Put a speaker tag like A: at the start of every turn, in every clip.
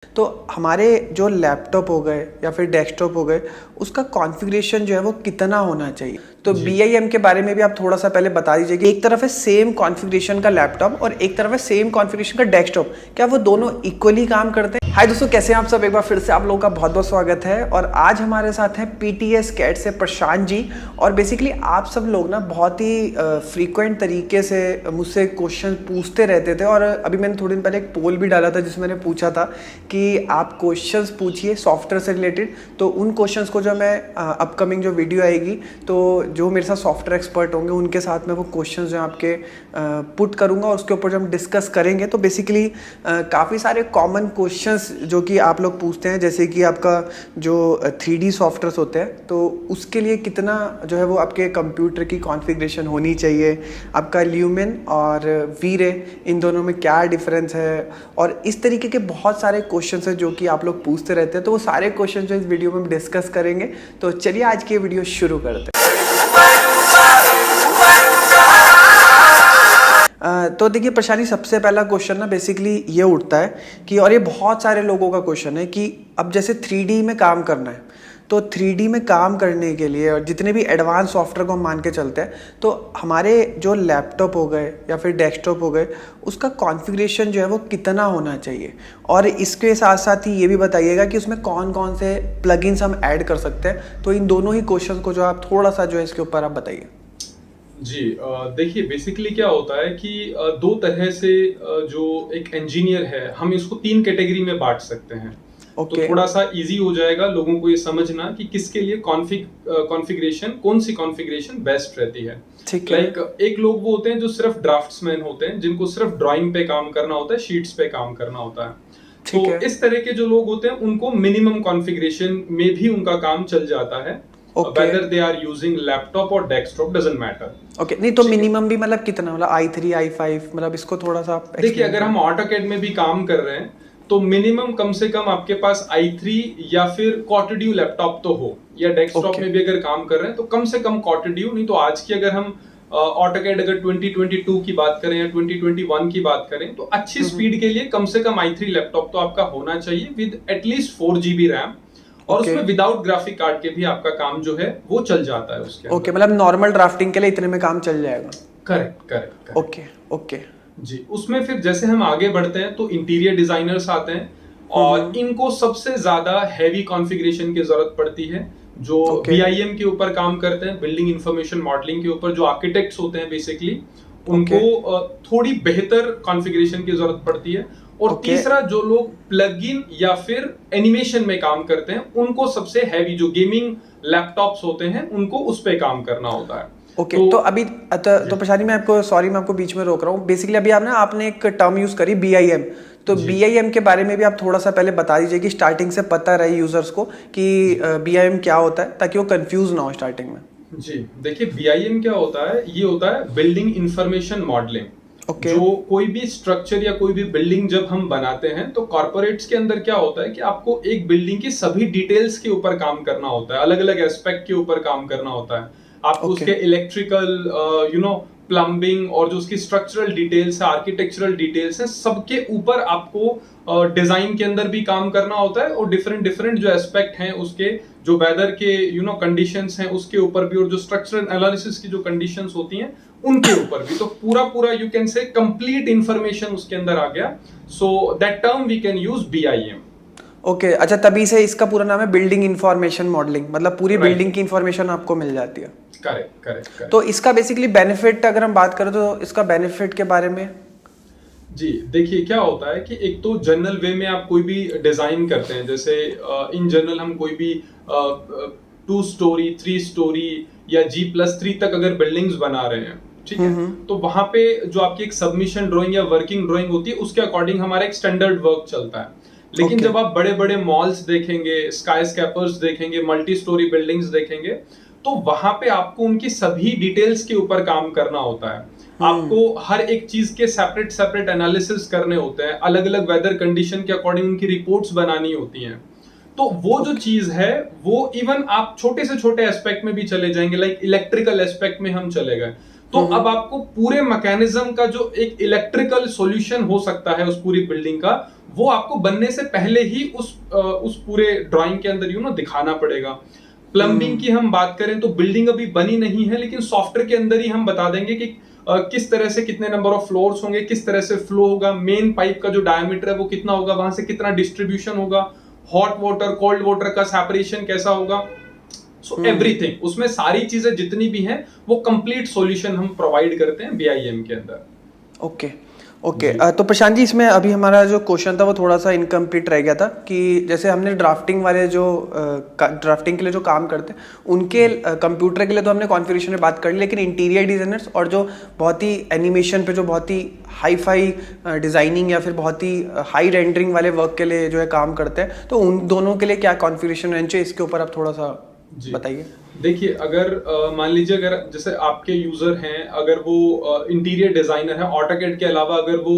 A: तो हमारे जो लैपटॉप हो गए या फिर डेस्कटॉप हो गए, उसका कॉन्फ़िगरेशन जो है वो कितना होना चाहिए? तो
B: जी।
A: बीआईएम के बारे में भी आप थोड़ा-सा पहले बता दीजिए कि एक तरफ है सेम कॉन्फ़िगरेशन का लैपटॉप और एक तरफ है सेम कॉन्फ़िगरेशन का डेस्कटॉप, क्या वो दोनों इक्वली काम करते हैं? हाय दोस्तों, कैसे हैं आप सब? एक बार फिर से आप लोगों का बहुत-बहुत स्वागत है और आज हमारे साथ हैं पीटीएस कैट से प्रशांत जी। और बेसिकली आप सब लोग ना बहुत ही फ्रीक्वेंट तरीके से मुझसे क्वेश्चन पूछते रहते थे और अभी मैंने थोड़े दिन पहले एक पोल भी डाला था जिसमें मैंने पूछा था कि आप क्वेश्चंस पूछिए सॉफ्टवेयर से रिलेटेड। तो उन क्वेश्चंस को जो मैं अपकमिंग जो वीडियो आएगी तो जो मेरे साथ सॉफ्टवेयर एक्सपर्ट होंगे उनके साथ में वो क्वेश्चंस जो आपके पुट करूंगा और उसके ऊपर जो हम डिस्कस करेंगे। तो बेसिकली काफ़ी सारे कॉमन क्वेश्चंस जो कि आप लोग पूछते हैं, जैसे कि आपका जो 3D सॉफ्टवेयर होते हैं तो उसके लिए कितना जो है वो आपके कंप्यूटर की कॉन्फ़िगरेशन होनी चाहिए, आपका ल्यूमेन और वी-रे इन दोनों में क्या डिफरेंस है, और इस तरीके के बहुत सारे क्वेश्चंस हैं जो कि आप लोग पूछते रहते हैं। तो वो सारे क्वेश्चन जो इस वीडियो में हम डिस्कस करेंगे। तो चलिए आज की वीडियो शुरू करते हैं। तो देखिए प्रशांत, सबसे पहला क्वेश्चन ना बेसिकली ये उठता है कि, और ये बहुत सारे लोगों का क्वेश्चन है कि अब जैसे 3D में काम करना है, तो 3D में काम करने के लिए और जितने भी एडवांस सॉफ्टवेयर को हम मान के चलते हैं, तो हमारे जो लैपटॉप हो गए या फिर डेस्कटॉप हो गए, उसका कॉन्फ़िगरेशन जो है वो कितना होना चाहिए? और इसके साथ साथ ही ये भी बताइएगा कि उसमें कौन कौन से प्लगइन्स हम ऐड कर सकते हैं। तो इन दोनों ही क्वेश्चन को जो आप थोड़ा सा जो है इसके ऊपर आप बताइए।
B: जी देखिए बेसिकली क्या होता है कि दो तरह से जो एक इंजीनियर है हम इसको तीन कैटेगरी में बांट सकते हैं। तो
A: ओके।
B: थोड़ा सा इजी हो जाएगा लोगों को ये समझना कि किसके लिए कॉन्फ़िगरेशन कौन सी कॉन्फ़िगरेशन बेस्ट रहती है।
A: ठीक है।
B: एक लोग वो होते हैं जो सिर्फ ड्राफ्ट्समैन होते हैं, जिनको सिर्फ ड्राइंग पे काम करना होता है, शीट्स पे काम करना होता है।
A: ठीक
B: तो
A: है।
B: इस तरह के जो लोग होते हैं उनको मिनिमम कॉन्फ़िगरेशन में भी उनका काम चल जाता है,
A: okay.
B: Whether they are using laptop और डेस्कटॉप डजंट मैटर।
A: ओके, नहीं तो
B: ठीक है।
A: मिनिमम भी मतलब कितना, मतलब i3 i5, मतलब इसको थोड़ा सा आप
B: देखिए
A: एक्सप्लेन
B: अगर हम
A: करें।
B: ऑटोकैड में भी काम कर रहे हैं तो मिनिमम कम से कम आपके पास i3 या फिर कॉटड्यू लैपटॉप तो हो, या डेस्कटॉप
A: ओके।
B: में भी अगर काम कर रहे हैं तो कम से कम कॉटड्यू। नहीं तो आज की अगर हम ऑटोकैड अगर 2022 की बात करें या 2021 की बात करें तो अच्छी स्पीड के लिए कम से कम i3 लैपटॉप तो आपका होना चाहिए विद एटलीस्ट 4 GB रैम, और
A: ओके।
B: उसमें विदाउट ग्राफिक कार्ड के भी आपका काम जो है वो चल जाता है उसके
A: ओके,
B: अंदर।
A: मतलब नॉर्मल ड्राफ्टिंग के लिए इतने में काम चल जाएगा।
B: Correct correct.
A: ओके। ओके।
B: जी, उसमें फिर जैसे हम आगे बढ़ते हैं तो इंटीरियर डिजाइनर्स आते हैं और इनको सबसे ज्यादा हैवी कॉन्फ़िगरेशन की जरूरत पड़ती है। जो
A: ओके।
B: बीआईएम के ऊपर काम करते हैं, बिल्डिंग इंफॉर्मेशन मॉडलिंग के ऊपर जो आर्किटेक्ट्स होते हैं बेसिकली, उनको थोड़ी बेहतर कॉन्फ़िगरेशन की जरूरत पड़ती है। और
A: ओके।
B: तीसरा जो लोग प्लगइन या फिर एनिमेशन में काम करते हैं उनको सबसे हैवी जो गेमिंग लैपटॉप्स होते हैं उनको उस पे काम करना होता है।
A: ओके, तो अभी तो प्रशांत, मैं आपको सॉरी, मैं आपको बीच में रोक रहा हूँ। बेसिकली अभी आपने एक टर्म यूज करी बीआईएम, तो
B: जी
A: बीआईएम के बारे में भी आप थोड़ा सा पहले बता दीजिए कि स्टार्टिंग से पता रहे यूजर्स को कि बीआईएम क्या होता है, ताकि वो कंफ्यूज ना हो स्टार्टिंग में।
B: जी, देखिए बीआईएम क्या होता है, ये होता है बिल्डिंग इंफॉर्मेशन मॉडलिंग।
A: ओके।
B: जो कोई भी स्ट्रक्चर या कोई भी बिल्डिंग जब हम बनाते हैं तो कॉर्पोरेट्स के अंदर क्या होता है कि आपको एक बिल्डिंग की सभी डिटेल्स के ऊपर काम करना होता है, अलग अलग एस्पेक्ट के ऊपर काम करना होता है। आपको
A: ओके।
B: उसके इलेक्ट्रिकल प्लम्बिंग और जो उसकी स्ट्रक्चरल डिटेल्स है, आर्किटेक्चरल डिटेल्स है, सबके ऊपर आपको डिजाइन के अंदर भी काम करना होता है, और डिफरेंट डिफरेंट जो एस्पेक्ट हैं उसके, जो वेदर के कंडीशंस हैं उसके ऊपर भी, और जो स्ट्रक्चरल एनालिसिस की जो कंडीशंस होती हैं उनके ऊपर भी। तो पूरा पूरा you can say complete information उसके अंदर आ गया। So that term we can use BIM.
A: Okay, अच्छा, तभी से इसका पूरा नाम है बिल्डिंग इंफॉर्मेशन मॉडलिंग, मतलब पूरी
B: राइट,
A: बिल्डिंग की इंफॉर्मेशन आपको मिल जाती है।
B: Correct correct correct.
A: तो इसका बेसिकली बेनिफिट अगर हम बात करें तो इसका बेनिफिट के बारे में।
B: जी देखिए क्या होता है कि एक तो जनरल वे में आप कोई भी डिजाइन करते हैं, जैसे इन जनरल हम कोई भी 2 स्टोरी 3 स्टोरी या G+3 तक अगर बिल्डिंग्स बना रहे हैं, ठीक है, तो वहां पे जो आपकी एक सबमिशन ड्राइंग या वर्किंग ड्राइंग होती है उसके अकॉर्डिंग हमारा एक स्टैंडर्ड वर्क चलता है। लेकिन
A: ओके।
B: जब आप बड़े बड़े मॉल्स देखेंगे, स्काई स्कैपर्स देखेंगे, मल्टी स्टोरी बिल्डिंग्स देखेंगे, तो वहां पे आपको उनकी सभी डिटेल्स के ऊपर काम करना होता है। आपको हर एक चीज के सेपरेट सेपरेट एनालिसिस करने होते हैं, अलग अलग वेदर कंडीशन के अकॉर्डिंग उनकी रिपोर्ट्स बनानी होती हैं। तो वो जो चीज है वो इवन आप छोटे से छोटे एस्पेक्ट में भी चले जाएंगे, लाइक इलेक्ट्रिकल एस्पेक्ट में हम चले गए तो अब आपको पूरे मैकेनिज्म का जो एक इलेक्ट्रिकल सॉल्यूशन हो सकता है उस पूरी बिल्डिंग का, वो आपको बनने से पहले ही उस पूरे ड्राइंग के अंदर दिखाना पड़ेगा। प्लम्बिंग की हम बात करें तो बिल्डिंग अभी बनी नहीं है, लेकिन सॉफ्टवेयर के अंदर ही हम बता देंगे कि किस तरह से कितने नंबर ऑफ फ्लोर्स होंगे, किस तरह से फ्लो होगा, मेन पाइप का जो डायमीटर है वो कितना होगा, वहां से कितना डिस्ट्रीब्यूशन होगा, हॉट वाटर कोल्ड वाटर का सेपरेशन कैसा होगा, सो एवरीथिंग, उसमें सारी चीजें जितनी भी हैं वो कंप्लीट सॉल्यूशन हम प्रोवाइड करते हैं बीआईएम के अंदर।
A: ओके ओके तो प्रशांत जी, इसमें अभी हमारा जो क्वेश्चन था वो थोड़ा सा इनकम्प्लीट रह गया था कि जैसे हमने ड्राफ्टिंग वाले जो ड्राफ्टिंग के लिए जो काम करते हैं उनके कंप्यूटर के लिए तो हमने कॉन्फ़िगरेशन में बात कर ली, लेकिन इंटीरियर डिजाइनर्स और जो बहुत ही एनिमेशन पे जो बहुत ही हाई फाई डिजाइनिंग या फिर बहुत ही हाई रेंडरिंग वाले वर्क के लिए जो है काम करते हैं, तो उन दोनों के लिए क्या कॉन्फ़िगरेशन रहना चाहिए, इसके ऊपर आप थोड़ा सा बताइए।
B: देखिए, अगर मान लीजिए अगर जैसे आपके यूजर हैं, अगर वो इंटीरियर डिजाइनर है, ऑटोकैड के अलावा अगर वो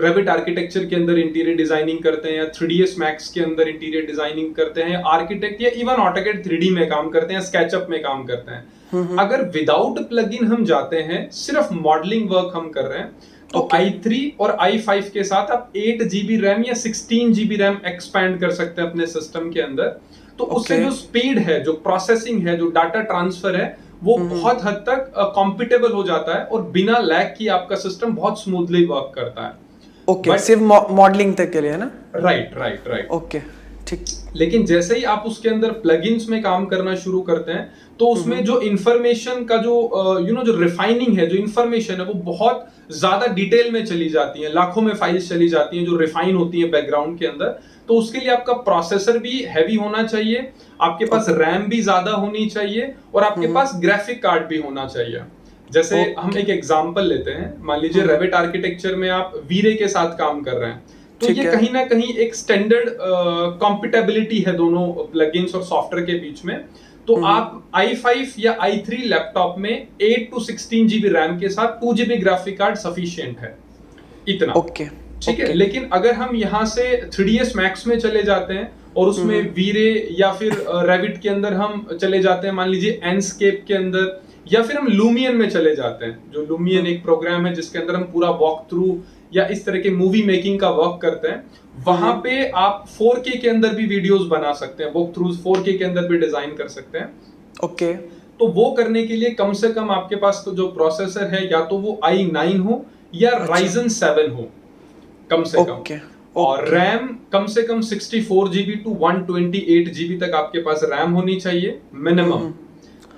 B: रेविट आर्किटेक्चर के अंदर इंटीरियर डिजाइनिंग करते हैं या 3ds मैक्स के अंदर इंटीरियर डिजाइनिंग करते हैं, आर्किटेक्ट या इवन ऑटोकैड 3D में काम करते हैं, स्केचअप में काम करते हैं, अगर विदाउट प्लगइन हम जाते हैं, सिर्फ मॉडलिंग वर्क हम कर रहे हैं, तो i3 और i5 के साथ आप 8 GB रैम या 16 GB रैम एक्सपैंड कर सकते हैं अपने सिस्टम के अंदर। तो उससे जो स्पीड है, जो प्रोसेसिंग है, जो डाटा ट्रांसफर है, वो बहुत हद तक कॉम्पिटेबल हो जाता है और बिना लैग की आपका सिस्टम बहुत स्मूथली वर्क करता है।
A: ओके, सिर्फ मॉडलिंग तक के लिए है ना?
B: राइट।
A: ओके, ठीक।
B: लेकिन जैसे ही आप उसके अंदर प्लगइन्स में काम करना शुरू करते हैं, तो उसमें जो इंफॉर्मेशन का जो जो रिफाइनिंग है, जो इंफॉर्मेशन है, वो बहुत ज्यादा डिटेल में चली जाती है, लाखों में फाइल्स चली जाती हैं जो रिफाइन होती है बैकग्राउंड के अंदर। तो उसके लिए आपका प्रोसेसर भी हैवी होना चाहिए, आपके पास रैम भी ज्यादा होनी चाहिए और आपके पास ग्राफिक कार्ड भी होना चाहिए। जैसे हम एक एग्जांपल लेते हैं, मान लीजिए रेविट आर्किटेक्चर में आप वीरे के साथ काम कर रहे हैं, तो ये कहीं ना कहीं एक स्टैंडर्ड कॉम्पिटेबिलिटी है दोनों प्लगइन्स और सॉफ्टवेयर के बीच में। तो आप i5 या i3 लैपटॉप में 8 to 16 GB रैम के साथ 2 GB ग्राफिक कार्ड सफिशिएंट है, इतना।
A: ओके,
B: ठीक है। लेकिन अगर हम यहाँ से 3ds मैक्स में चले जाते हैं और उसमें वीरे या फिर रेविट के अंदर हम चले जाते हैं, मान लीजिए एनस्केप के अंदर, या फिर हम लूमियन में चले जाते हैं, जो लूमियन एक प्रोग्राम है जिसके अंदर हम पूरा वॉक थ्रू या इस तरह के मूवी मेकिंग का वर्क करते हैं, वहां पे आप 4K के अंदर भी वीडियोस बना सकते हैं, वॉक थ्रू 4K के अंदर भी डिजाइन कर सकते हैं।
A: ओके,
B: तो वो करने के लिए कम से कम आपके पास तो जो प्रोसेसर है, या तो वो i9 हो या Ryzen 7 हो कम से कम, और रैम कम से कम 64 GB to 128 GB तक आपके पास रैम होनी चाहिए मिनिमम,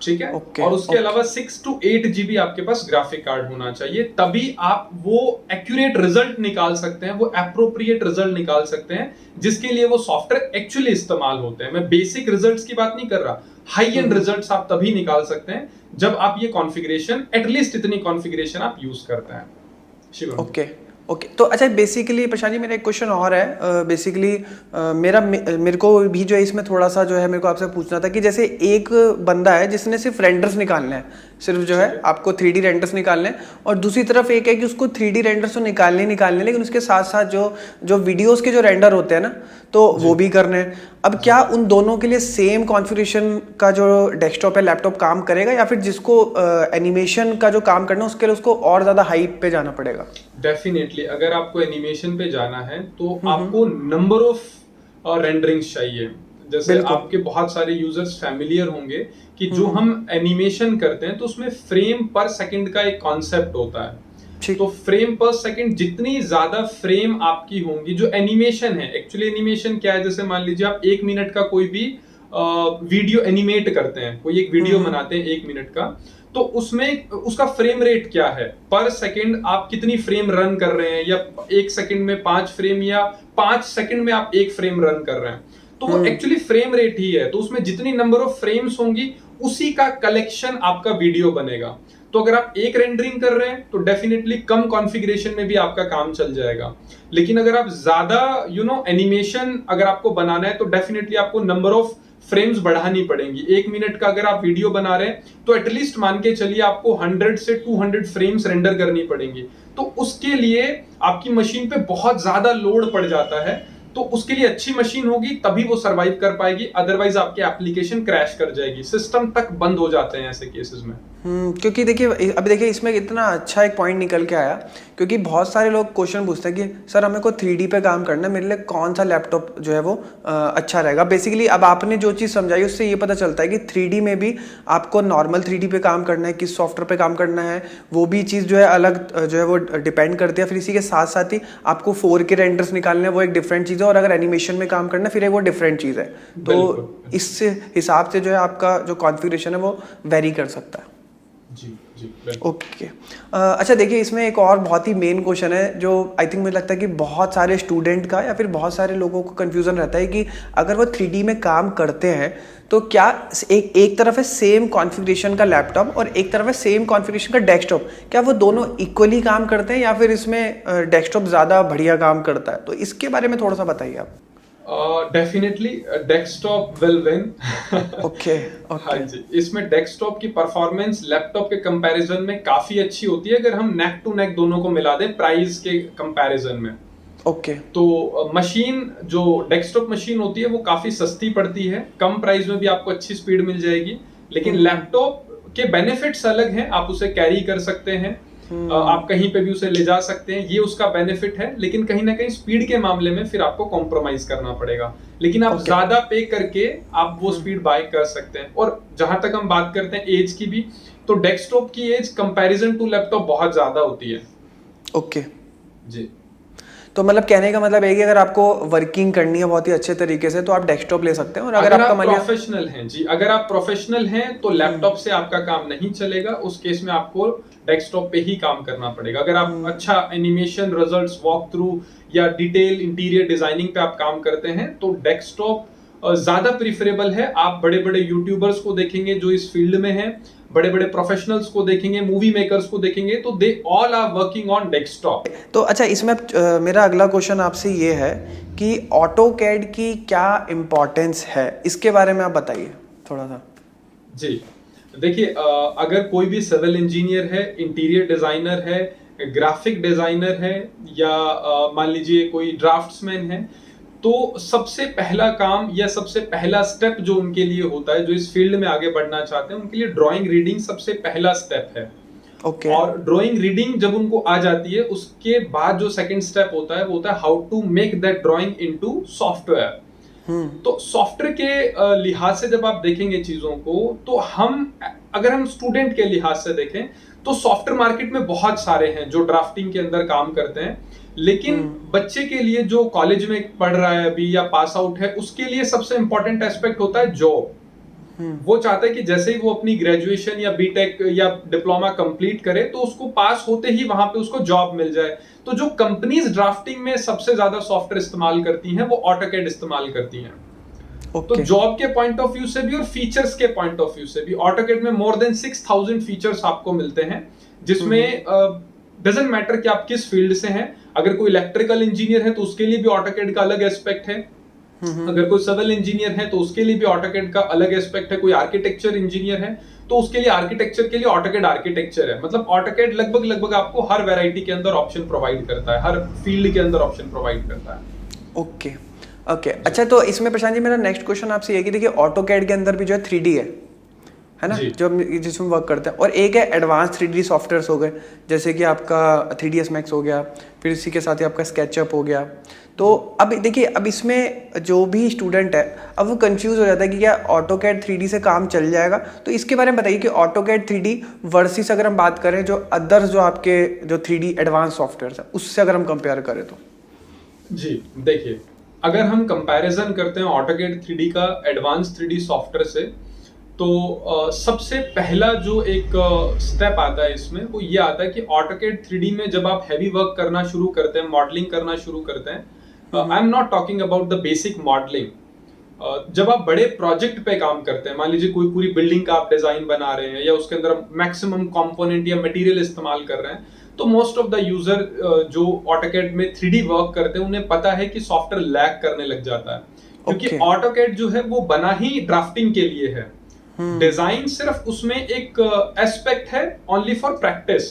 B: ठीक है। और उसके अलावा 6 to 8 GB आपके पास ग्राफिक कार्ड होना चाहिए, तभी आप वो एक्यूरेट रिजल्ट निकाल सकते हैं, वो एप्रोप्रिएट रिजल्ट निकाल सकते हैं जिसके लिए वो सॉफ्टवेयर एक्चुअली इस्तेमाल होते हैं। मैं बेसिक रिजल्ट्स की बात नहीं कर रहा, हाई एंड रिजल्ट्स आप तभी निकाल सकते हैं जब आप ये कॉन्फ़िगरेशन, एटलीस्ट इतनी कॉन्फ़िगरेशन आप यूज करते हैं। शिवम,
A: ओके, तो अच्छा, बेसिकली प्रशांत जी मेरा एक क्वेश्चन और है। बेसिकली मेरे को भी जो है इसमें थोड़ा सा जो है मेरे को आपसे पूछना था कि जैसे एक बंदा है जिसने सिर्फ रेंडर्स निकालने हैं, सिर्फ जो है आपको 3D रेंडर्स निकालने हैं, और दूसरी तरफ एक है कि उसको 3D रेंडर्स तो निकालने लेकिन उसके साथ साथ जो वीडियोस के जो रेंडर होते हैं ना, तो वो भी करने हैं। अब क्या उन दोनों के लिए सेम कॉन्फ़िगरेशन का जो डेस्कटॉप है, लैपटॉप काम करेगा, या फिर जिसको एनिमेशन का जो काम करना है उसके लिए उसको और ज्यादा हाइप पे जाना पड़ेगा?
B: डेफिनेटली, अगर आपको एनिमेशन पे जाना है तो आपको नंबर ऑफ रेंडरिंग्स चाहिए। जैसे आपके बहुत सारे यूजर्स फैमिलियर होंगे कि जो हम एनिमेशन करते हैं तो उसमें फ्रेम पर सेकंड का एक कॉन्सेप्ट होता है। तो फ्रेम पर सेकंड जितनी ज्यादा फ्रेम आपकी होंगी, जो एनिमेशन है, एक्चुअली एनिमेशन क्या है, जैसे मान लीजिए आप 1 मिनट का कोई भी वीडियो एनिमेट करते हैं, कोई एक वीडियो बनाते हैं 1 मिनट का, तो उसमें उसका फ्रेम रेट क्या है, पर सेकंड आप कितनी फ्रेम रन कर रहे हैं, या 1 सेकंड में 5 फ्रेम या 5 सेकंड में आप 1 फ्रेम रन कर रहे हैं, तो वो एक्चुअली फ्रेम रेट ही है। तो उसमें जितनी नंबर ऑफ फ्रेम्स होंगी उसी का कलेक्शन आपका वीडियो बनेगा। तो अगर आप एक रेंडरिंग कर रहे हैं तो डेफिनेटली कम कॉन्फ़िगरेशन में भी आपका काम चल जाएगा। लेकिन अगर आप ज्यादा एनिमेशन अगर आपको बनाना है तो डेफिनेटली आपको नंबर ऑफ फ्रेम्स बढ़ानी पड़ेंगी। 1 मिनट का अगर आप वीडियो बना रहे हैं तो एटलीस्ट मान के चलिए आपको 100 से 200 फ्रेम्स रेंडर करनी पड़ेंगी। तो उसके लिए आपकी मशीन पे बहुत ज्यादा लोड पड़ जाता है। तो उसके लिए अच्छी मशीन होगी तभी वो सरवाइव कर पाएगी, अदरवाइज आपकी एप्लीकेशन क्रैश कर जाएगी, सिस्टम तक बंद हो जाते हैं ऐसे केसेस में।
A: क्योंकि देखिए अभी देखिए इसमें इतना अच्छा एक पॉइंट निकल के आया, क्योंकि बहुत सारे लोग क्वेश्चन पूछते हैं कि सर हमें को 3D पे काम करना है, मेरे लिए कौन सा लैपटॉप जो है वो अच्छा रहेगा। बेसिकली अब आपने जो चीज़ समझाई उससे ये पता चलता है कि 3D में भी आपको नॉर्मल 3D पे काम करना है, किस सॉफ्टवेयर पे काम करना है, वो भी चीज़ जो है अलग जो है वो डिपेंड करती है। फिर इसी के साथ साथ ही आपको 4K रेंडर्स निकालने हैं, वो एक डिफरेंट चीज़ है, और अगर एनिमेशन में काम करना है फिर एक वो डिफरेंट चीज़ है। तो इस हिसाब से जो है आपका जो कॉन्फ़िगरेशन है वो वेरी कर सकता है।
B: जी
A: ओके अच्छा देखिए इसमें एक और बहुत ही मेन क्वेश्चन है जो आई थिंक मुझे लगता है कि बहुत सारे स्टूडेंट का या फिर बहुत सारे लोगों को कंफ्यूजन रहता है कि अगर वो 3D में काम करते हैं तो क्या एक तरफ है सेम कॉन्फ़िगरेशन का लैपटॉप और एक तरफ है सेम कॉन्फ़िगरेशन का डेस्कटॉप, क्या वो दोनों इक्वली काम करते हैं या फिर इसमें डेस्कटॉप ज़्यादा बढ़िया काम करता है? तो इसके बारे में थोड़ा सा बताइए आप।
B: Definitely desktop will win.
A: Okay
B: हाँ जी, इसमें डेस्कटॉप की परफॉर्मेंस लैपटॉप के कंपैरिजन में काफी अच्छी होती है अगर हम नेक टू नेक दोनों को मिला दें प्राइस के कंपैरिजन में।
A: ओके
B: तो मशीन जो डेस्कटॉप मशीन होती है वो काफी सस्ती पड़ती है, कम प्राइस में भी आपको अच्छी स्पीड मिल जाएगी। लेकिन लैपटॉप के बेनिफिट्स अलग हैं, आप उसे कैरी कर सकते हैं, आप कहीं पे भी उसे ले जा सकते हैं, ये उसका बेनिफिट है। लेकिन कहीं ना कहीं स्पीड के मामले में फिर आपको कॉम्प्रोमाइज करना पड़ेगा, लेकिन आप ज्यादा पे करके आप वो स्पीड बाय कर सकते हैं। और जहां तक हम बात करते हैं एज की भी, तो डेस्कटॉप की एज कंपैरिजन टू लैपटॉप बहुत ज्यादा होती है।
A: ओके
B: जी,
A: तो मतलब कहने का मतलब है कि अगर आपको वर्किंग करनी है बहुत ही अच्छे तरीके से तो आप डेस्कटॉप ले सकते हैं, और अगर आपका
B: प्रोफेशनल हैं जी, अगर आप प्रोफेशनल हैं तो लैपटॉप से आपका काम नहीं चलेगा, उस केस में आपको डेस्कटॉप पे ही काम करना पड़ेगा। अगर आप अच्छा एनिमेशन, रिजल्ट्स, वॉक थ्रू या डिटेल इंटीरियर डिजाइनिंग पे आप काम करते हैं तो डेस्कटॉप ज्यादा प्रिफरेबल है। आप बड़े बड़े यूट्यूबर्स को देखेंगे जो इस फील्ड में हैं, बड़े बड़े प्रोफेशनल्स को देखेंगे, मूवी मेकर्स को देखेंगे, तो they all are working on desktop.
A: तो अच्छा इसमें मेरा अगला क्वेश्चन आपसे ये है कि ऑटोकैड की क्या इम्पोर्टेंस है, इसके बारे में आप बताइए थोड़ा सा।
B: जी देखिए, अगर कोई भी सिविल इंजीनियर है, इंटीरियर डिजाइनर है, ग्राफिक डिजाइनर है, या मान लीजिए कोई ड्राफ्ट्समैन है, तो सबसे पहला काम या सबसे पहला स्टेप जो उनके लिए होता है, जो इस फील्ड में आगे बढ़ना चाहते हैं, उनके लिए ड्राइंग रीडिंग सबसे पहला स्टेप है।
A: ओके
B: और ड्राइंग रीडिंग जब उनको आ जाती है, उसके बाद जो सेकंड स्टेप होता है वो होता है how to make that drawing into software. तो सॉफ्टवेयर के लिहाज से जब आप देखेंगे चीजों को, तो अगर हम स्टूडेंट के लिहाज से देखें तो सॉफ्टवेयर मार्केट में बहुत सारे हैं जो ड्राफ्टिंग के अंदर काम करते हैं। लेकिन बच्चे के लिए जो कॉलेज में पढ़ रहा है अभी या पास आउट है, उसके लिए सबसे इंपॉर्टेंट एस्पेक्ट होता है जॉब। वो चाहता है कि जैसे ही वो अपनी ग्रेजुएशन या बीटेक या डिप्लोमा कंप्लीट करे तो उसको पास होते ही वहां पे उसको जॉब मिल जाए। तो जो कंपनीज ड्राफ्टिंग में सबसे ज्यादा सॉफ्टवेयर इस्तेमाल करती हैं वो ऑटोकैड इस्तेमाल करती हैं। तो जॉब के पॉइंट ऑफ व्यू से भी और फीचर्स के पॉइंट ऑफ व्यू से भी ऑटोकैड में मोर देन 6000 फीचर्स आपको मिलते हैं, जिसमें डजंट मैटर कि आप किस फील्ड से हैं। अगर कोई इलेक्ट्रिकल इंजीनियर है तो उसके लिए भी ऑटोकैड का अलग एस्पेक्ट है, अगर कोई सिविल इंजीनियर है तो उसके लिए भी ऑटोकैड का अलग एस्पेक्ट है, कोई आर्किटेक्चर इंजीनियर है तो उसके लिए आर्किटेक्चर के लिए ऑटोकैड आर्किटेक्चर है। मतलब ऑटोकैड लगभग आपको हर वैरायटी के अंदर ऑप्शन प्रोवाइड करता है, हर फील्ड के अंदर ऑप्शन प्रोवाइड करता है।
A: ओके अच्छा, तो इसमें प्रशांत जी मेरा नेक्स्ट क्वेश्चन आपसे ये कि देखिए ऑटोकैड के अंदर भी जो है 3D है ना, जो हम जिसमें वर्क करते हैं, और एक है एडवांस 3D सॉफ्टवेयर्स हो गए, जैसे कि आपका 3ds Max हो गया, फिर इसी के साथ ही आपका स्केचअप हो गया। तो अब देखिए अब इसमें जो भी स्टूडेंट है अब वो कंफ्यूज हो जाता है कि क्या ऑटोकैड 3D से काम चल जाएगा। तो इसके बारे में बताइए कि ऑटोकैड 3D वर्सेस अगर हम बात करें जो अदर्स जो आपके जो 3D एडवांस सॉफ्टवेयर है उससे अगर हम कंपेयर करें तो।
B: जी देखिए, अगर हम कंपैरिजन करते हैं ऑटोकैड 3D का एडवांस 3D सॉफ्टवेयर से, तो सबसे पहला जो एक स्टेप आता है इसमें वो ये आता है कि ऑटोकैड 3D में जब आप हैवी वर्क करना शुरू करते हैं, मॉडलिंग करना शुरू करते हैं, I am not talking about the basic modelling, जब आप बड़े प्रोजेक्ट पे काम करते हैं, मान लीजिए कोई पूरी बिल्डिंग का आप डिजाइन बना रहे हैं या उसके अंदर मैक्सिमम कंपोनेंट या मटेरियल इस्तेमाल कर रहे हैं, तो मोस्ट ऑफ द यूजर जो ऑटोकैड में 3D वर्क करते हैं उन्हें पता है कि सॉफ्टवेयर लैग करने लग जाता है, क्योंकि ऑटोकैड जो है वो बना ही ड्राफ्टिंग के लिए है। डिजाइन सिर्फ उसमें एक एस्पेक्ट है, ओनली फॉर प्रैक्टिस।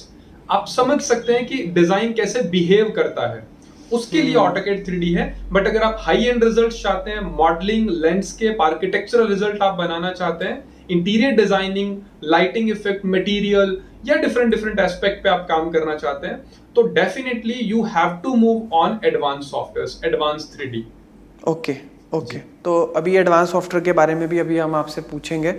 B: आप समझ सकते हैं कि डिजाइन कैसे बिहेव करता है, उसके लिए ऑटोकैड 3D है। बट अगर आप हाई एंड रिजल्ट्स चाहते हैं, मॉडलिंग, लैंडस्केप, आर्किटेक्चरल रिजल्ट आप बनाना चाहते हैं, interior designing, lighting effect, material या डिफरेंट डिफरेंट एस्पेक्ट पे आप काम करना चाहते हैं, तो definitely you have to move on advance softwares, advance 3D।
A: Okay okay, तो अभी एडवांस सॉफ्टवेयर के बारे में भी अभी हम आपसे पूछेंगे,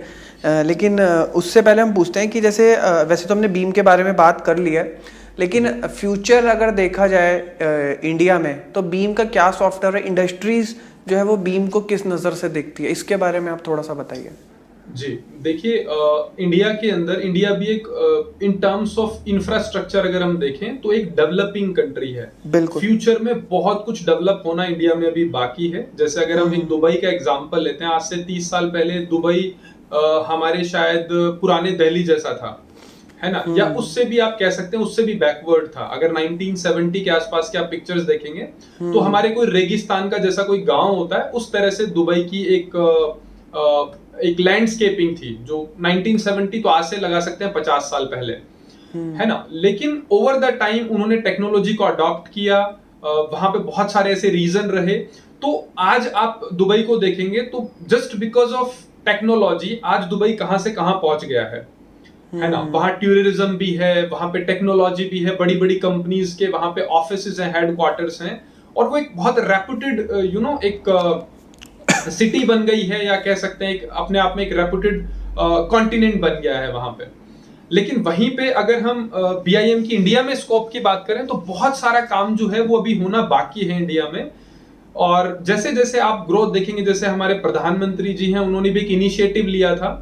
A: लेकिन उससे पहले हम पूछते हैं कि जैसे वैसे तो हमने बीम के बारे में बात कर लिया है, लेकिन फ्यूचर अगर देखा जाए इंडिया में, तो बीम का क्या सॉफ्टवेयर है, इंडस्ट्रीज जो है वो बीम को किस नज़र से देखती है, इसके बारे में आप थोड़ा सा बताइए।
B: जी देखिए, इंडिया के अंदर, इंडिया भी एक इन टर्म्स ऑफ इंफ्रास्ट्रक्चर अगर हम देखें तो एक डेवलपिंग कंट्री है।
A: बिल्कुल।
B: फ्यूचर में बहुत कुछ डेवलप होना इंडिया में अभी बाकी है। जैसे अगर हम एक दुबई का एग्जांपल लेते हैं, आज से 30 साल पहले दुबई हमारे शायद पुराने दिल्ली जैसा था, है ना, या उससे भी आप कह सकते हैं उससे भी बैकवर्ड था। अगर 1970 के आसपास के आप पिक्चर्स देखेंगे तो हमारे कोई रेगिस्तान का जैसा कोई गांव होता है, उस तरह से दुबई की एक लैंडस्केपिंग थी, जो 1970 तो आज से लगा सकते हैं 50 साल पहले, है ना। लेकिन ओवर द टाइम उन्होंने टेक्नोलॉजी को अडॉप्ट किया, वहां पे बहुत सारे ऐसे रीजन रहे। तो आज आप दुबई को देखेंगे तो जस्ट बिकॉज ऑफ टेक्नोलॉजी आज दुबई कहां से कहां पहुंच गया है ना। वहां टूरिज्म भी है, वहां पे टेक्नोलॉजी भी है, बड़ी बड़ी कंपनीज के वहां पे ऑफिसेज हैं, हेडक्वार्टर्स हैं, और वो एक बहुत रेपुटेड एक सिटी बन गई है, या कह सकते हैं अपने आप में एक रेपुटेड कॉन्टिनेंट बन गया है वहां पे। लेकिन वहीं पे अगर हम बीआईएम की इंडिया में स्कोप की बात करें तो बहुत सारा काम जो है वो अभी होना बाकी है इंडिया में। और जैसे जैसे आप ग्रोथ देखेंगे, जैसे हमारे प्रधानमंत्री जी हैं, उन्होंने भी एक इनिशिएटिव लिया था।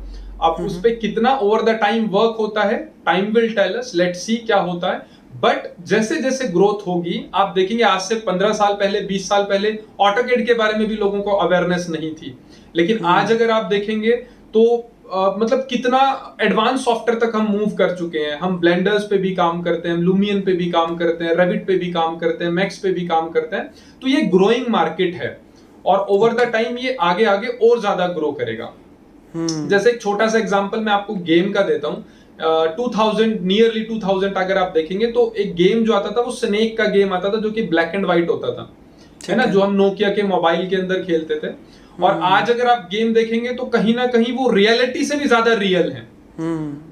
B: अब उस पे कितना ओवर द टाइम वर्क होता है, time will tell us, let's see क्या होता है। बट जैसे जैसे ग्रोथ होगी, आप देखेंगे आज से 15 साल पहले, 20 साल पहले ऑटोकैड के बारे में भी लोगों को अवेयरनेस नहीं थी। लेकिन आज अगर आप देखेंगे तो मतलब कितना एडवांस सॉफ्टवेयर तक हम मूव कर चुके हैं। हम ब्लेंडर्स पे भी काम करते हैं, लुमियन पे भी काम करते हैं, रेविट पे भी काम करते हैं, मैक्स पे भी काम करते हैं। तो ये ग्रोइंग मार्केट है और ओवर द टाइम ये आगे आगे और ज्यादा ग्रो करेगा। जैसे एक छोटा सा एग्जांपल मैं आपको गेम का देता हूँ। 2000 अगर आप देखेंगे तो एक गेम जो आता था वो स्नेक का गेम आता था, जो कि ब्लैक एंड व्हाइट होता था, है ना, जो हम नोकिया के मोबाइल के अंदर खेलते थे। और आज अगर आप गेम देखेंगे तो कहीं ना कहीं वो रियलिटी से भी ज्यादा रियल है।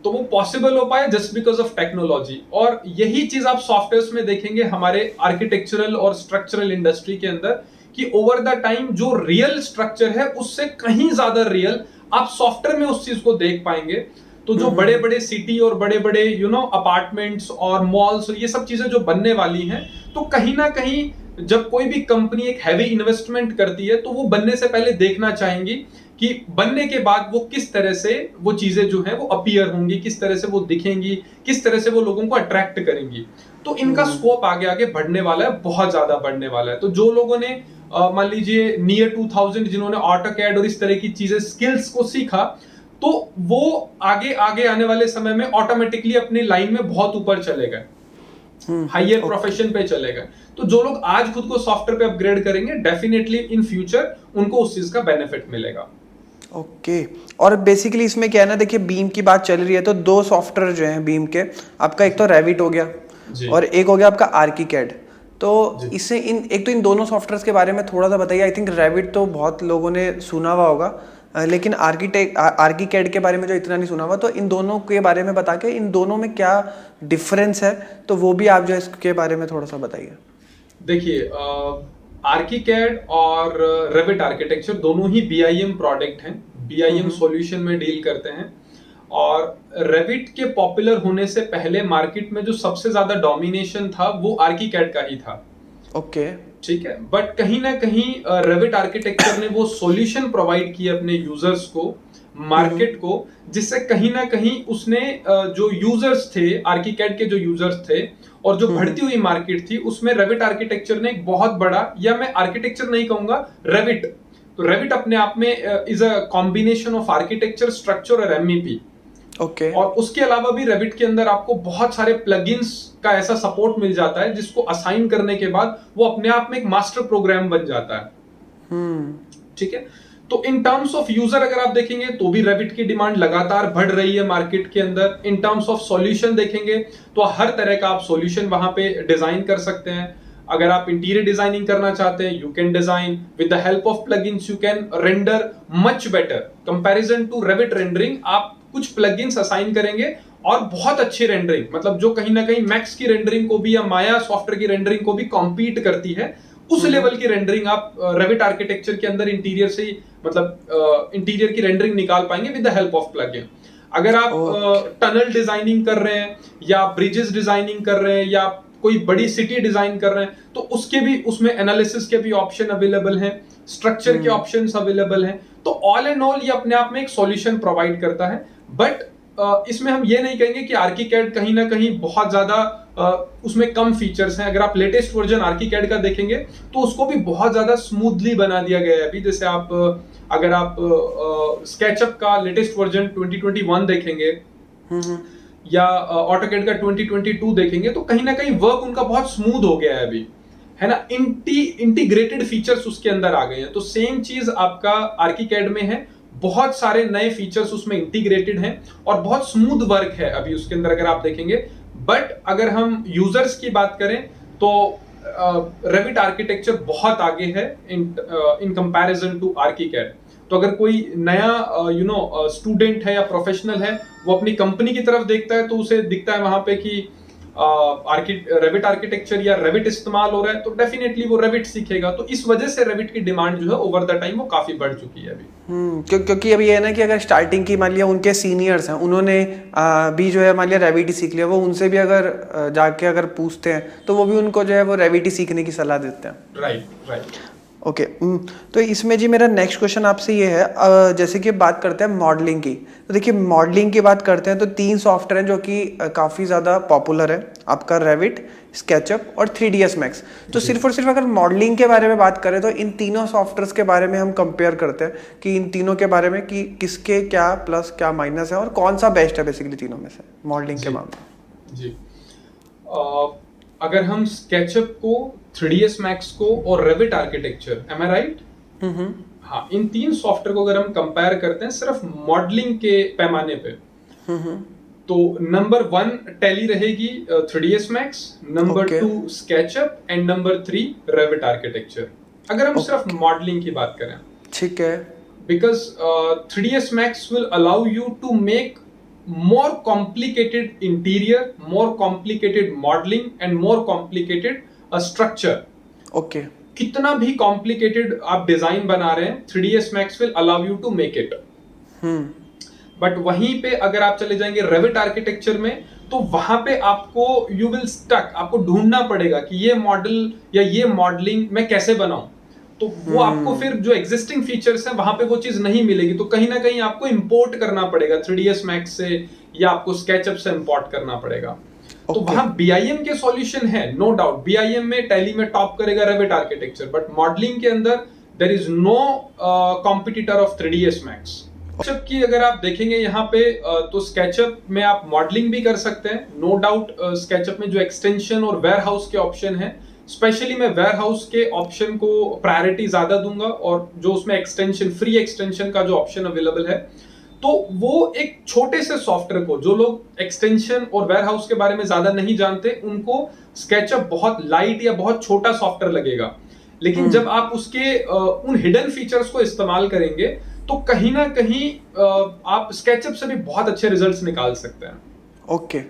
B: तो वो पॉसिबल हो पाया जस्ट बिकॉज ऑफ टेक्नोलॉजी। और यही चीज आप सॉफ्टवेयर में देखेंगे हमारे आर्किटेक्चरल और स्ट्रक्चरल इंडस्ट्री के अंदर, कि ओवर द टाइम जो रियल स्ट्रक्चर है उससे कहीं ज्यादा रियल आप सॉफ्टवेयर में उस चीज को देख पाएंगे। तो जो बड़े बड़े सिटी और बड़े बड़े अपार्टमेंट्स और मॉल्स और ये सब चीजें जो बनने वाली हैं, तो कहीं ना कहीं जब कोई भी कंपनी एक हैवी इन्वेस्टमेंट करती है तो वो बनने से पहले देखना चाहेंगी कि बनने के बाद वो किस तरह से वो चीजें जो है वो अपीयर होंगी, किस तरह से वो दिखेंगी, किस तरह से वो लोगों को अट्रैक्ट करेंगी। तो इनका स्कोप आगे आगे बढ़ने वाला है, बहुत ज्यादा बढ़ने वाला है। तो जो लोगों ने मान लीजिए नियर 2000 जिन्होंने ऑटोकैड और इस तरह की चीजें स्किल्स को सीखा, तो वो आगे आगे आने वाले समय में ऑटोमेटिकली अपनी लाइन में बहुत ऊपर चले गए, हायर प्रोफेशन पे चले गए। तो जो लोग आज खुद को सॉफ्टवेयर पे अपग्रेड करेंगे, डेफिनेटली इन फ्यूचर उनको उस चीज का बेनिफिट मिलेगा।
A: ओके और बेसिकली इसमें क्या है ना, देखिए बीम की बात चल रही है तो दो सॉफ्टवेयर जो हैं बीम के, आपका एक तो रेविट हो गया और एक हो गया आपका आर्कीकैड। तो इससे इन दोनों सॉफ्टवेयर्स के बारे में थोड़ा सा बताइए। आई थिंक रेविट तो बहुत लोगों ने सुना हुआ होगा, लेकिन आर्कीकैड के बारे में जो इतना नहीं सुना हुआ, तो इन दोनों के बारे में बता के इन दोनों में क्या डिफरेंस है, तो वो भी आप जो इसके बारे में थोड़ा सा बताइए।
B: देखिए, आर्कीकैड और रेविट आर्किटेक्चर दोनों ही बीआईएम प्रोडक्ट हैं, बीआईएम सॉल्यूशन में डील करते हैं। और रेविट के पॉपुलर होने से पहले मार्केट में जो सबसे ज्यादा डोमिनेशन था वो आर्कीकैड का ही था।
A: ओके
B: ठीक है, बट कहीं ना कहीं रेविट आर्किटेक्चर ने वो सॉल्यूशन प्रोवाइड किए अपने यूजर्स को, मार्केट को, जिससे कहीं ना कहीं उसने जो यूजर्स थे, आर्कीकैड के जो यूजर्स थे और जो बढ़ती हुई मार्केट थी, उसमें रेविट आर्किटेक्चर ने एक बहुत बड़ा, या मैं आर्किटेक्चर नहीं कहूंगा, रेविट, तो रेविट अपने आप में is a combination of architecture, structure और एमईपी।
A: ओके
B: और उसके अलावा भी रेविट के अंदर आपको बहुत सारे प्लगइन्स का ऐसा सपोर्ट मिल जाता है जिसको असाइन करने के बाद वो अपने आप में एक मास्टर प्रोग्राम बन जाता है। ठीक है, तो इन टर्म्स ऑफ यूजर अगर आप देखेंगे तो भी रेविट की डिमांड लगातार बढ़ रही है मार्केट के अंदर। इन टर्म्स ऑफ सॉल्यूशन देखेंगे तो हर तरह का आप सॉल्यूशन वहां पे डिजाइन कर सकते हैं। अगर आप इंटीरियर डिजाइनिंग करना चाहते हैं, you can design with the help of plugins, you can render much better comparison to Revit rendering. आप कुछ प्लगइन्स असाइन करेंगे और बहुत अच्छी रेंडरिंग, मतलब जो कहीं ना कहीं मैक्स की रेंडरिंग को भी या माया सॉफ्टवेयर की रेंडरिंग को भी कॉम्पीट करती है, उस लेवल की रेंडरिंग आप रेविट आर्किटेक्चर के अंदर इंटीरियर से मतलब इंटीरियर की रेंडरिंग निकाल पाएंगे with the help of plugin. अगर आप टनल डिजाइनिंग कर रहे हैं या ब्रिजेस डिजाइनिंग कर रहे हैं या कोई बड़ी सिटी डिजाइन कर रहे हैं, तो उसके भी उसमें एनालिसिस के भी ऑप्शन अवेलेबल हैं, स्ट्रक्चर के ऑप्शंस अवेलेबल हैं। तो ऑल एंड ऑल ये अपने आप में एक सॉल्यूशन प्रोवाइड करता है। बट इसमें हम ये नहीं कहेंगे कि आर्किकैड कहीं ना कहीं बहुत ज्यादा उसमें कम फीचर्स हैं। अगर आप लेटेस्ट वर्जन आर्किकैड का देखेंगे तो उसको भी बहुत ज्यादा स्मूथली बना दिया गया है। अभी जैसे आप अगर आप स्केचअप का लेटेस्ट वर्जन 2021 देखेंगे या ऑटोकैड का 2022 देखेंगे तो कहीं ना कहीं वर्क उनका बहुत स्मूथ हो गया है अभी, है ना। इंटीग्रेटेड फीचर्स उसके अंदर आ गए हैं। तो सेम चीज आपका आर्किकैड में है, बहुत सारे नए फीचर्स उसमें इंटीग्रेटेड हैं और बहुत स्मूथ वर्क है अभी उसके अंदर अगर आप देखेंगे। बट अगर हम यूजर्स की बात करें तो रेविट आर्किटेक्चर बहुत आगे है इन कंपैरिजन टू आर्किकैड। तो अगर कोई नया स्टूडेंट है या प्रोफेशनल है, वो अपनी कंपनी की तरफ देखता है तो उसे दिखता है वहां पे कि रेविट आर्किटेक्चर या रेविट इस्तेमाल हो रहा है, तो डेफिनेटली वो रेविट सीखेगा। तो इस वजह से रेविट की डिमांड जो है ओवर द टाइम वो काफी बढ़ चुकी है अभी।
A: क्योंकि अभी ये है ना कि अगर स्टार्टिंग की मान लिया उनके सीनियर्स हैं, उन्होंने भी जो है मान लिया रेविट ही सीख लिया, वो उनसे भी अगर जाके अगर पूछते हैं तो वो भी उनको जो है वो रेविट ही सीखने की सलाह देते हैं।
B: राइट।
A: ओके तो इसमें जी मेरा नेक्स्ट क्वेश्चन आपसे ये है, जैसे कि बात करते हैं मॉडलिंग की, तो देखिए मॉडलिंग की बात करते हैं तो 3 सॉफ्टवेयर हैं जो कि काफ़ी ज़्यादा पॉपुलर है, आपका रेविट, स्केचअप और 3ds मैक्स। तो सिर्फ और सिर्फ अगर मॉडलिंग के बारे में बात करें तो इन तीनों सॉफ्टवेयर्स के बारे में हम कंपेयर करते हैं कि इन तीनों के बारे में कि किसके क्या प्लस क्या माइनस है और कौन सा बेस्ट है बेसिकली तीनों में से मॉडलिंग के मामले में।
B: जी अगर हम स्केचअप को, 3ds मैक्स को और रेविट आर्किटेक्चर, एम आई राइट? हाँ, इन 3 सॉफ्टवेयर को अगर हम कंपेयर करते हैं सिर्फ मॉडलिंग के पैमाने पे, तो नंबर 1 टैली रहेगी 3ds Max, number 2 SketchUp and number 3 Revit architecture, अगर हम सिर्फ मॉडलिंग की बात करें।
A: ठीक है,
B: because 3ds Max will allow you to make more complicated interior, more complicated modeling and more complicated structure.
A: Okay.
B: कितना भी complicated आप डिजाइन बना रहे हैं, 3ds Max will allow you to make it. But वहीं पे अगर आप चले जाएंगे रेविट आर्किटेक्चर में तो वहां पे आपको you will stuck, आपको ढूंढना पड़ेगा कि ये मॉडल या ये मॉडलिंग मैं कैसे बनाऊं। तो वो आपको फिर जो एग्जिस्टिंग फीचर्स हैं वहां पे वो चीज नहीं मिलेगी, तो कहीं ना कहीं आपको इंपोर्ट करना पड़ेगा 3ds मैक्स से या आपको स्केचअप से इंपोर्ट करना पड़ेगा। तो वहां BIM के सॉल्यूशन है, नो डाउट। BIM में टैली में टॉप करेगा रेविट आर्किटेक्चर, बट मॉडलिंग के अंदर there is no competitor of 3ds Max. SketchUp की अगर आप देखेंगे यहाँ पे तो स्केचअप में आप मॉडलिंग भी कर सकते हैं, नो डाउट। स्केचअप में जो एक्सटेंशन और वेयरहाउस के ऑप्शन है, स्पेशली मैं वेयरहाउस के ऑप्शन को प्रायोरिटी ज्यादा दूंगा, और जो उसमें एक्सटेंशन, फ्री एक्सटेंशन का जो ऑप्शन अवेलेबल है, तो वो एक छोटे से सॉफ्टवेयर को, जो लोग एक्सटेंशन और वेयरहाउस के बारे में ज्यादा नहीं जानते, उनको स्केचअप बहुत लाइट या बहुत छोटा सॉफ्टवेयर लगेगा। लेकिन जब आप उसके उन हिडन फीचर्स को इस्तेमाल करेंगे तो कहीं ना कहीं आप स्केचअप से भी बहुत अच्छे रिजल्ट्स निकाल सकते हैं।
A: ओके।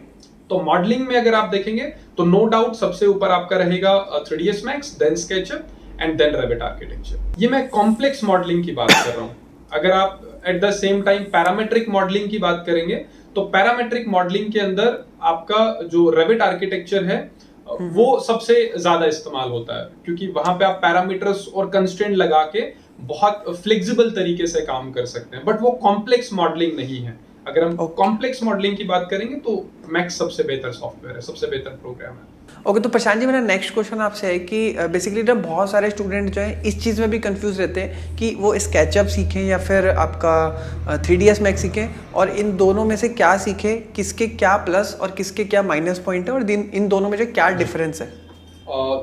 B: तो मॉडलिंग में अगर आप देखेंगे तो नो डाउट सबसे ऊपर आपका रहेगा 3ds Max, then SketchUp and then Revit architecture. ये मैं कॉम्प्लेक्स मॉडलिंग की बात कर रहा हूं। अगर आप at the same time parametric modelling की बात करेंगे तो पैरामेट्रिक मॉडलिंग के अंदर आपका जो रेविट आर्किटेक्चर है वो सबसे ज्यादा इस्तेमाल होता है, क्योंकि वहां पे आप पैरामीटर्स और कंस्ट्रेंट लगा के बहुत फ्लेक्सिबल तरीके से काम कर सकते हैं, बट वो कॉम्प्लेक्स मॉडलिंग नहीं है। अगर हम कॉम्प्लेक्स मॉडलिंग की बात करेंगे तो मैक्स सबसे बेहतर सॉफ्टवेयर है, सबसे बेहतर प्रोग्राम है।
A: ओके, तो प्रशांत जी मेरा नेक्स्ट क्वेश्चन आपसे है कि बेसिकली ना बहुत सारे स्टूडेंट जो है इस चीज़ में भी कंफ्यूज रहते हैं कि वो स्केचअप सीखें या फिर आपका 3ds मैक्स सीखें, और इन दोनों में से क्या सीखें, किसके क्या प्लस और किसके क्या माइनस पॉइंट है, और इन दोनों में जो क्या डिफरेंस है।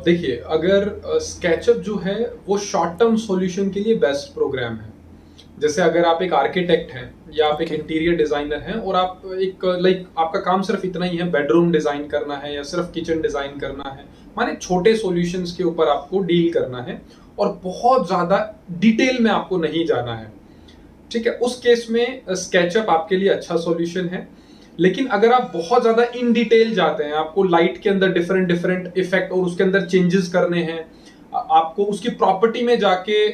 B: देखिए, अगर स्केचअप जो है वो शॉर्ट टर्म सॉल्यूशन के लिए बेस्ट प्रोग्राम है। जैसे अगर आप एक आर्किटेक्ट हैं या आप एक इंटीरियर डिजाइनर हैं और आप एक आपका काम सिर्फ इतना ही है, बेडरूम डिजाइन करना है या सिर्फ किचन डिजाइन करना है, माने छोटे सॉल्यूशंस के ऊपर आपको डील करना है और बहुत ज्यादा डिटेल में आपको नहीं जाना है, ठीक है, उस केस में स्केचअप आपके लिए अच्छा सॉल्यूशन है। लेकिन अगर आप बहुत ज्यादा इन डिटेल जाते हैं, आपको लाइट के अंदर डिफरेंट डिफरेंट इफेक्ट और उसके अंदर चेंजेस करने हैं, आपको उसकी प्रॉपर्टी में जाके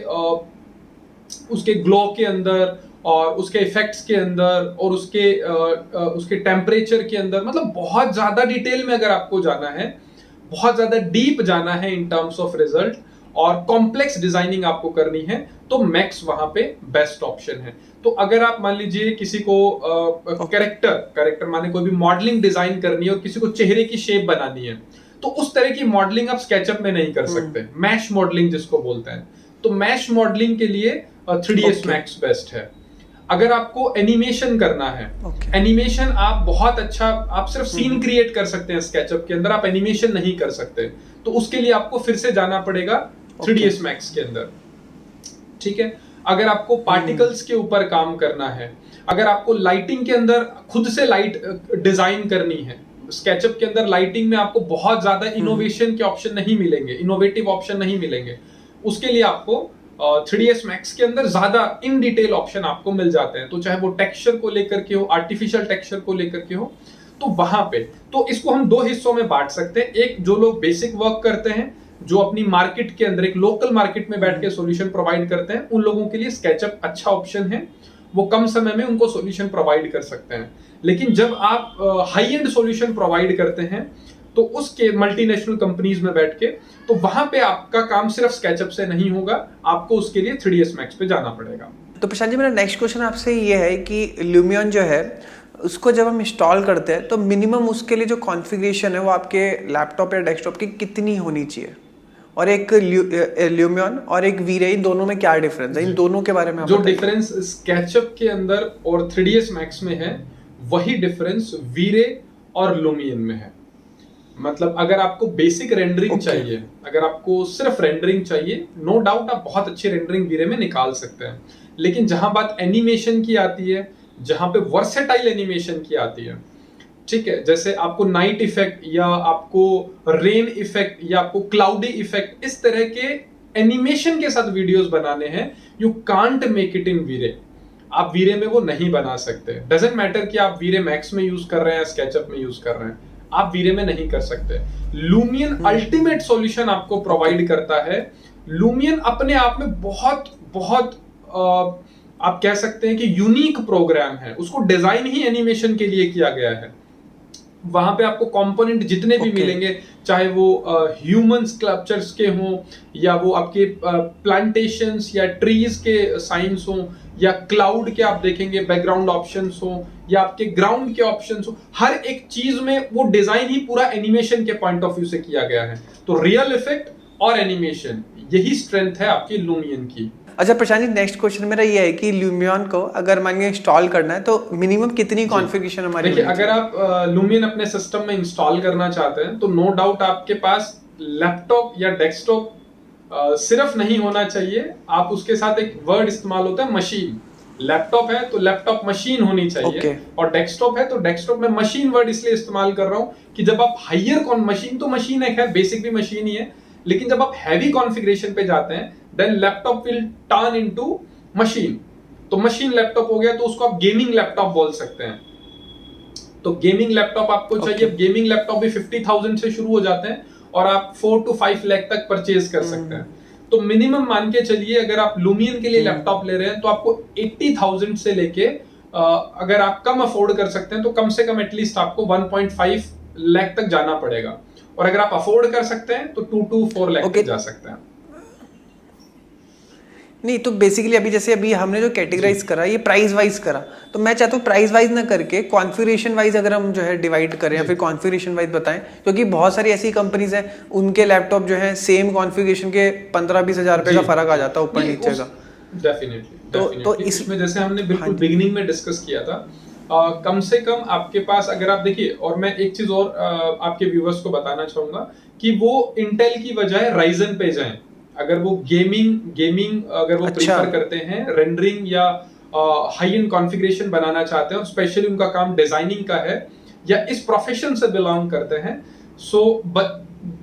B: उसके ग्लो के अंदर और उसके इफेक्ट्स के अंदर और उसके टेम्परेचर के अंदर, मतलब बहुत ज्यादा डिटेल में अगर आपको जाना है, बहुत ज्यादा डीप जाना है इन टर्म्स ऑफ रिजल्ट और कॉम्प्लेक्स डिजाइनिंग आपको करनी है, तो मैक्स वहां पे बेस्ट ऑप्शन है। तो अगर आप मान लीजिए किसी को कैरेक्टर माने कोई भी मॉडलिंग डिजाइन करनी है और किसी को चेहरे की शेप बनानी है, तो उस तरह की मॉडलिंग आप स्केचअप में नहीं कर सकते, मैश मॉडलिंग जिसको बोलते हैं। तो मैश मॉडलिंग के लिए 3ds Max बेस्ट है। अगर आपको एनिमेशन करना है, एनिमेशन आप बहुत अच्छा, आप सिर्फ सीन क्रिएट कर सकते हैं स्केचअप के अंदर, आप एनिमेशन नहीं कर सकते, तो उसके लिए आपको फिर से जाना पड़ेगा 3ds Max के अंदर, ठीक है। अगर आपको पार्टिकल्स के ऊपर काम करना है, अगर आपको लाइटिंग के अंदर खुद से लाइट डिजाइन करनी है, स्केचअप के अंदर लाइटिंग में आपको बहुत ज्यादा इनोवेशन के ऑप्शन नहीं मिलेंगे, इनोवेटिव ऑप्शन नहीं मिलेंगे, उसके लिए आपको 3ds Max के अंदर ज्यादा इन डिटेल ऑप्शन आपको मिल जाते हैं। तो चाहे वो टेक्सचर को लेकर के हो, आर्टिफिशियल टेक्सचर को लेकर के हो, तो वहां पे तो इसको हम 2 हिस्सों में बांट सकते हैं। एक, जो लोग बेसिक वर्क करते हैं, जो अपनी मार्केट के अंदर एक लोकल मार्केट में बैठ के सॉल्यूशन प्रोवाइड करते हैं, उन लोगों के लिए स्केचअप अच्छा ऑप्शन है, वो कम समय में उनको सॉल्यूशन प्रोवाइड कर सकते हैं। लेकिन जब आप हाई एंड सॉल्यूशन प्रोवाइड करते हैं, तो उसके मल्टीनेशनल कंपनीज में बैठ के, तो वहां पे आपका काम सिर्फ स्केचअप से नहीं होगा, आपको उसके लिए 3ds Max पे जाना पड़ेगा।
A: तो प्रशांत जी, मेरा नेक्स्ट क्वेश्चन आपसे ये है कि ल्यूमियन जो है उसको जब हम इंस्टॉल करते हैं, तो मिनिमम उसके लिए जो कॉन्फ़िगरेशन है वो आपके लैपटॉप या डेस्कटॉप की कितनी होनी चाहिए, और एक ल्यूमियन और एक वी-रे, इन दोनों में क्या डिफरेंस है, इन दोनों के बारे में
B: जो डिफरेंस स्केचअप के अंदर और 3ds Max में है, वही डिफरेंस वी-रे और लुमियन में है। मतलब अगर आपको बेसिक रेंडरिंग चाहिए, अगर आपको सिर्फ रेंडरिंग चाहिए, नो डाउट आप बहुत अच्छी रेंडरिंग वी-रे में निकाल सकते हैं। लेकिन जहां बात एनिमेशन की आती है, जहां पे वर्सेटाइल एनिमेशन की आती है, ठीक है, जैसे आपको नाइट इफेक्ट या आपको रेन इफेक्ट या आपको क्लाउडी इफेक्ट, इस तरह के एनिमेशन के साथ वीडियोस बनाने हैं, you can't make it in V-Ray. आप वी-रे में वो नहीं बना सकते। डजंट मैटर कि आप वी-रे मैक्स में यूज कर रहे हैं, स्केचअप में यूज कर रहे हैं, आप वी-रे में नहीं कर सकते। लुमियन अल्टीमेट सॉल्यूशन आपको प्रोवाइड करता है। लुमियन अपने आप में बहुत बहुत आप कह सकते हैं कि यूनिक प्रोग्राम है, उसको डिजाइन ही एनिमेशन के लिए किया गया है। वहां पे आपको कंपोनेंट जितने भी मिलेंगे, चाहे वो ह्यूमन स्कल्पचर्स के हों, या वो आपके प्लांटेशंस या ट्रीज के साइंस हों, या क्लाउड के आप देखेंगे बैकग्राउंड ऑप्शंस हो, या आपके ग्राउंड के ऑप्शंस हो, हर एक चीज में वो डिजाइन ही पूरा एनिमेशन के पॉइंट ऑफ व्यू से किया गया है। तो रियल इफेक्ट और एनिमेशन, यही स्ट्रेंथ है आपकी लुमियन की।
A: अच्छा प्रशांत जी, नेक्स्ट क्वेश्चन मेरा ये है कि ल्यूमियन को अगर मान के इंस्टॉल करना है, तो मिनिमम कितनी कॉन्फ़िगरेशन हमारी?
B: देखिए, अगर आप लुमियन अपने सिस्टम में इंस्टॉल करना चाहते हैं, तो नो डाउट आपके पास लैपटॉप या डेस्कटॉप सिर्फ नहीं होना चाहिए, आप उसके साथ एक वर्ड इस्तेमाल होता है, मशीन। लैपटॉप है तो लैपटॉप मशीन होनी चाहिए, और डेस्कटॉप है तो डेस्कटॉप में मशीन वर्ड इसलिए इस्तेमाल कर रहा हूं कि जब आप हायर मशीन, तो मशीन है, खैर बेसिक भी मशीन ही है, लेकिन जब आप हैवी कॉन्फ़िगरेशन पे जाते हैं, then laptop will turn into machine. तो मशीन लैपटॉप हो गया, तो उसको आप गेमिंग लैपटॉप बोल सकते हैं। तो गेमिंग लैपटॉप आपको चाहिए, गेमिंग लैपटॉप भी 50,000 से शुरू हो जाते हैं और आप 4 to 5 लाख तक परचेज कर सकते हैं। तो मिनिमम मान के चलिए, अगर आप लुमियन के लिए लैपटॉप ले रहे हैं, तो आपको 80,000 से लेके अगर आप कम अफोर्ड कर सकते हैं, तो कम से कम एटलीस्ट आपको 1.5 लाख तक जाना पड़ेगा, और अगर आप अफोर्ड कर सकते हैं तो 2 to 4 लाख तक जा सकते हैं।
A: नहीं, तो बेसिकली अभी जैसे अभी हमने जो कैटेगराइज करा, ये प्राइस वाइज करा, तो मैं चाहता हूँ प्राइस वाइज ना करके कॉन्फ़िगरेशन वाइज अगर हम जो है डिवाइड करें, या फिर कॉन्फ़िगरेशन वाइज बताएं, क्योंकि बहुत सारी ऐसी कंपनीज हैं, उनके लैपटॉप जो है सेम कॉन्फ़िगरेशन के 15-20 हज़ार रुपए का फर्क आ जाता है ऊपर नीचे का।
B: डेफिनेटली तो इसमें जैसे हमने बिल्कुल बिगिनिंग में डिस्कस किया था, कम से कम आपके पास, अगर आप देखिए, और मैं एक चीज और आपके व्यूअर्स को बताना चाहूंगा कि वो इंटेल की बजाय राइजन पे जाएं। अगर वो गेमिंग अगर वो प्रीफर करते हैं, रेंडरिंग या हाई एंड कॉन्फ़िगरेशन बनाना चाहते हैं, और स्पेशली उनका काम डिजाइनिंग का है, या इस प्रोफेशन से बिलोंग करते हैं, सो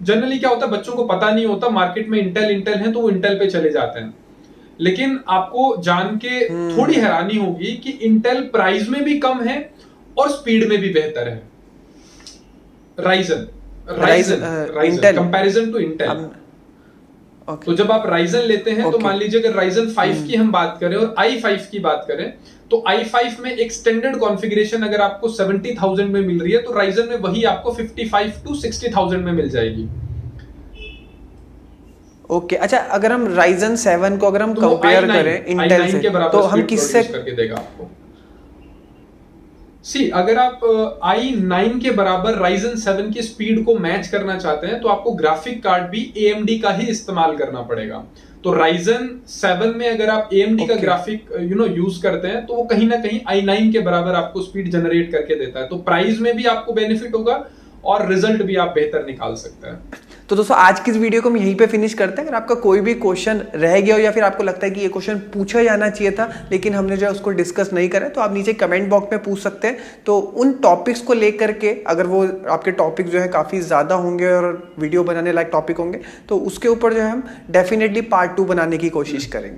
B: जनरली क्या होता है, बच्चों को पता नहीं होता, मार्केट में इंटेल है तो वो इंटेल पे चले जाते हैं। लेकिन आपको जान के थोड़ी हैरानी होगी कि इंटेल प्राइस में भी कम है और स्पीड में भी बेहतर है। Ryzen comparison to Intel. तो जब आप राइजन लेते हैं तो मान लीजिए अगर राइजन 5 की हम बात करें और i5 की बात करें, तो i5 में एक स्टैंडर्ड कॉन्फ़िगरेशन अगर आपको 70,000 में मिल रही है तो राइजन में वही आपको 55 to 60,000 में मिल जाएगी।
A: ओके अच्छा, अगर हम राइजन 7 को अगर हम कंपेयर करें इंटेल से, तो हम किससे
B: करके देगा आपको? अगर आप i9 के बराबर राइजन 7 की स्पीड को मैच करना चाहते हैं तो आपको ग्राफिक कार्ड भी AMD का ही इस्तेमाल करना पड़ेगा। तो राइजन 7 में अगर आप AMD का ग्राफिक यूज करते हैं तो वो कहीं ना कहीं i9 के बराबर आपको स्पीड जनरेट करके देता है। तो प्राइस में भी आपको बेनिफिट होगा और रिजल्ट भी आप बेहतर निकाल सकते हैं।
A: तो दोस्तों आज की इस वीडियो को हम यहीं पे फिनिश करते हैं। अगर आपका कोई भी क्वेश्चन रह गया हो या फिर आपको लगता है कि ये क्वेश्चन पूछा जाना चाहिए था लेकिन हमने जो है उसको डिस्कस नहीं करा, तो आप नीचे कमेंट बॉक्स में पूछ सकते हैं। तो उन टॉपिक्स को लेकर के अगर वो आपके टॉपिक जो है काफ़ी ज़्यादा होंगे और वीडियो बनाने लायक टॉपिक होंगे तो उसके ऊपर जो है हम डेफिनेटली पार्ट 2 बनाने की कोशिश करेंगे।